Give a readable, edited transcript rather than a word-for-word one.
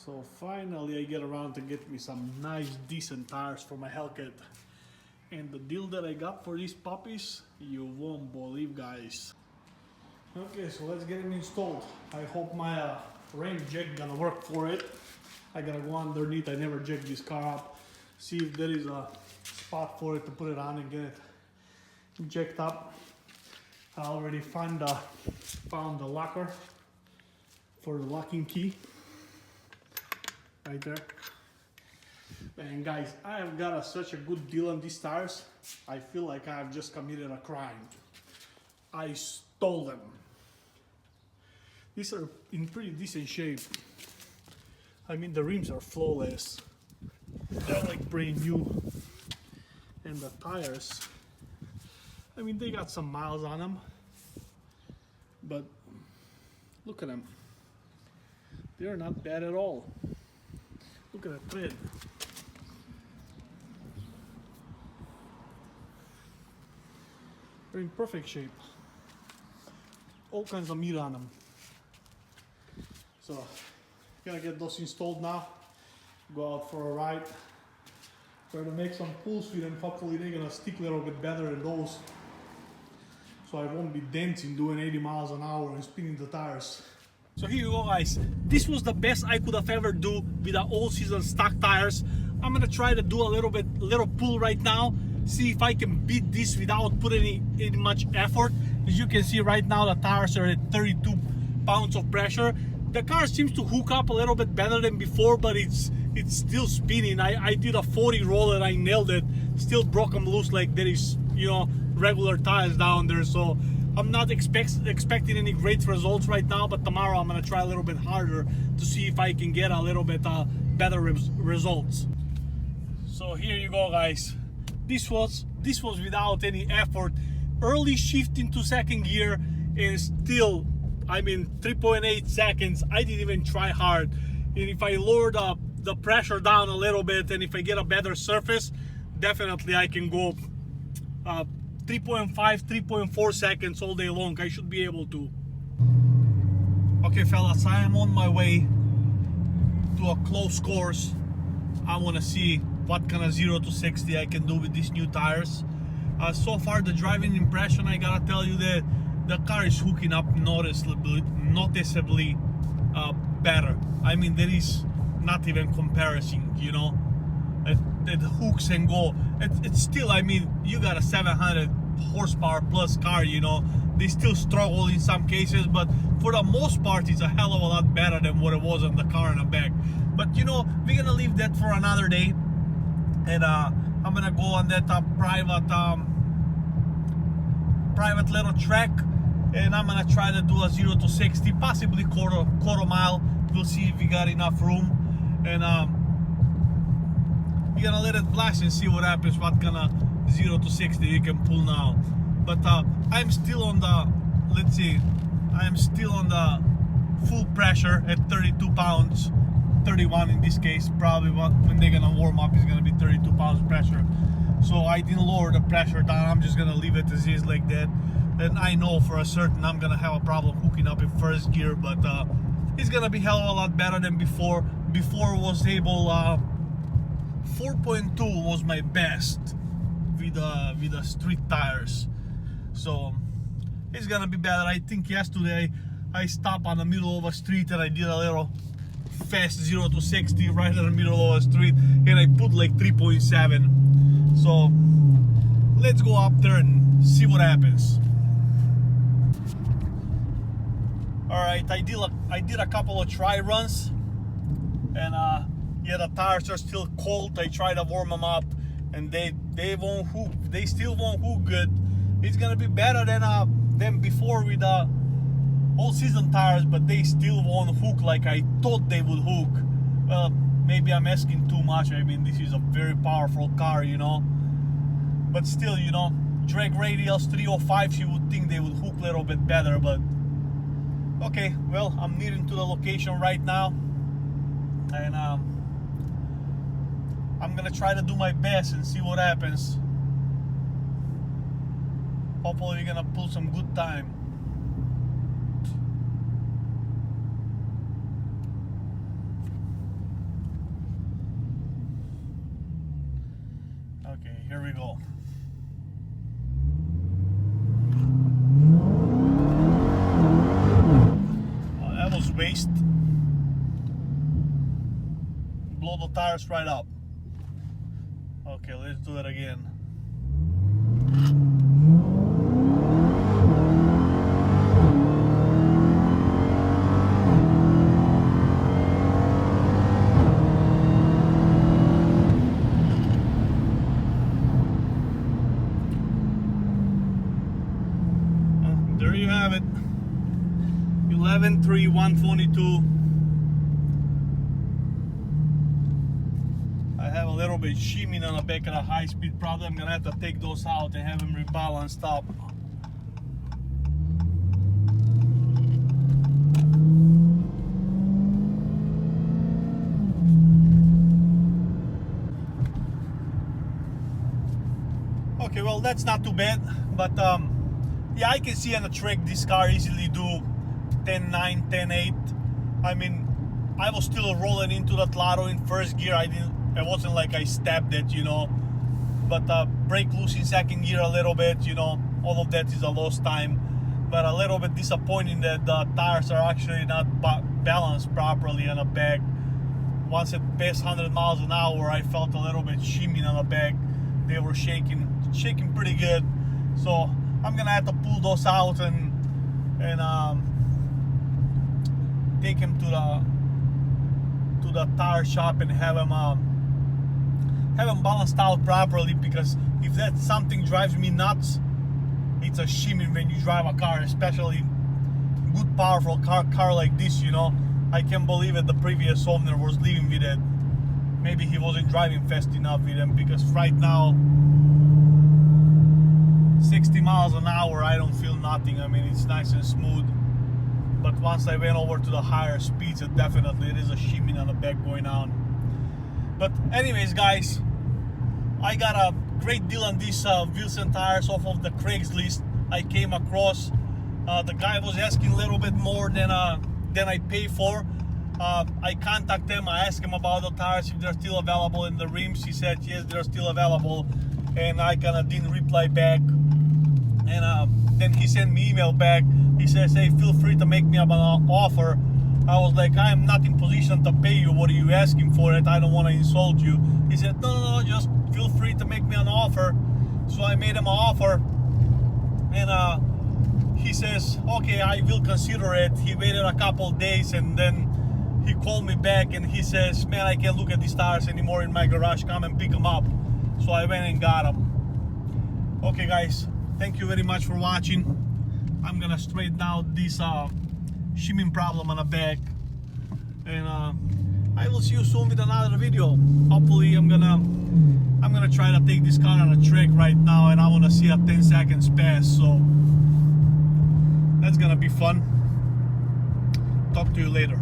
So finally I get around to get me some nice decent tires for my Hellcat. And the deal that I got for these puppies, you won't believe, guys. Okay, so let's get them installed. I hope my rain jack gonna work for it. I gotta go underneath. I never jacked this car up. See if there is a spot for it to put it on and get it jacked up. I already found the locker for the locking key. Right there. And guys, I have got such a good deal on these tires. I feel like I have just committed a crime. I stole them. These are in pretty decent shape. I mean, the rims are flawless. They're like brand new. And the tires, I mean, they got some miles on them. But look at them. They're not bad at all. Look at that tread. They're in perfect shape. All kinds of meat on them. So, gonna get those installed now. Go out for a ride. Try to make some pulls with them. Hopefully they're gonna stick a little bit better than those. So I won't be dancing doing 80 miles an hour and spinning the tires. So here you go, guys. This was the best I could have ever do with the all-season stock tires. I'm gonna try to do a little pull right now. See if I can beat this without putting any much effort. As you can see right now, the tires are at 32 pounds of pressure. The car seems to hook up a little bit better than before, but it's still spinning. I did a 40 roll and I nailed it. Still broke them loose like there is, you know, regular tires down there. So I'm not expecting any great results right now, but tomorrow I'm gonna try a little bit harder to see if I can get a little bit better results. So here you go, guys. This was without any effort. Early shift into second gear and still, I mean, 3.8 seconds. I didn't even try hard. And if I lower the pressure down a little bit and if I get a better surface, definitely I can go 3.5, 3.4 seconds all day long. I should be able to. Okay, fellas, I am on my way to a close course. I want to see what kind of 0 to 60 I can do with these new tires. So far, the driving impression, I gotta tell you that the car is hooking up noticeably better. I mean, there is not even comparison, you know. It hooks and go. It's still, I mean, you got a 700 horsepower plus car, you know. They still struggle in some cases, but for the most part, it's a hell of a lot better than what it was on the car in the back. But you know, we're gonna leave that for another day. And I'm gonna go on that private little track, and I'm gonna try to do a 0 to 60, possibly quarter mile. We'll see if we got enough room, and we're gonna let it blast and see what happens. What kind of 0 to 60 you can pull now. But I'm still on the, let's see, I am still on the full pressure at 32 pounds. 31 in this case. Probably when they're gonna warm up is gonna be 32 pounds pressure. So I didn't lower the pressure down. I'm just gonna leave it as is like that. And I know for a certain I'm gonna have a problem hooking up in first gear, but it's gonna be hell of a lot better than before. Before was able 4.2 was my best with the street tires. So it's gonna be better. I think yesterday I stopped on the middle of a street and I did a little fast 0 to 60 right in the middle of the street, and I put like 3.7. So let's go up there and see what happens. All right, I did a couple of try runs, and yeah, the tires are still cold. I tried to warm them up, and they won't hook. They still won't hook good. It's gonna be better than before with the all season tires, but they still won't hook like I thought they would hook. Well, maybe I'm asking too much. I mean, this is a very powerful car, you know. But still, you know, drag radials 305, you would think they would hook a little bit better, but okay, well, I'm nearing to the location right now, and I'm gonna try to do my best and see what happens. Hopefully we're gonna pull some good time. Okay, here we go. Oh, that was waste. Blow the tires right up. Okay, let's do that again. There you have it. 11.3.122. I have a little bit shimming on the back of the high speed. Probably I'm gonna have to take those out and have them rebalanced up. Okay, well that's not too bad, but yeah, I can see on the track this car easily do 10.9, 10.8. I mean, I was still rolling into that lotto in first gear. It wasn't like I stepped it, you know, but brake loose in second gear a little bit, you know, all of that is a lost time. But a little bit disappointing that the tires are actually not balanced properly on the back. Once it passed 100 miles an hour, I felt a little bit shimming on the back. They were shaking pretty good. So I'm gonna have to pull those out and take him to the tire shop and have him balanced out properly, because if that something drives me nuts, it's a shimming when you drive a car, especially good powerful car like this, you know. I can't believe it, the previous owner was leaving with it. Maybe he wasn't driving fast enough with them, because right now 60 miles an hour I don't feel nothing. I mean, it's nice and smooth, but once I went over to the higher speeds, it is a shimming on the back going on. But anyways guys, I got a great deal on these wheels and tires off of the Craigslist I came across. The guy was asking a little bit more than I pay for. I contacted him, I asked him about the tires, if they're still available, in the rims. He said yes, they're still available, and I kinda didn't reply back. And then he sent me email back. He says, hey, feel free to make me an offer. I was like, I am not in position to pay you. What are you asking for it? I don't want to insult you. He said, no, just feel free to make me an offer. So I made him an offer, and he says, okay, I will consider it. He waited a couple of days, and then he called me back and he says, man, I can't look at these tires anymore in my garage, come and pick them up. So I went and got them. Okay guys, thank you very much for watching. I'm gonna straighten out this shimming problem on the back, and I will see you soon with another video. Hopefully I'm gonna try to take this car on a track right now, and I want to see a 10 seconds pass, so that's gonna be fun. Talk to you later.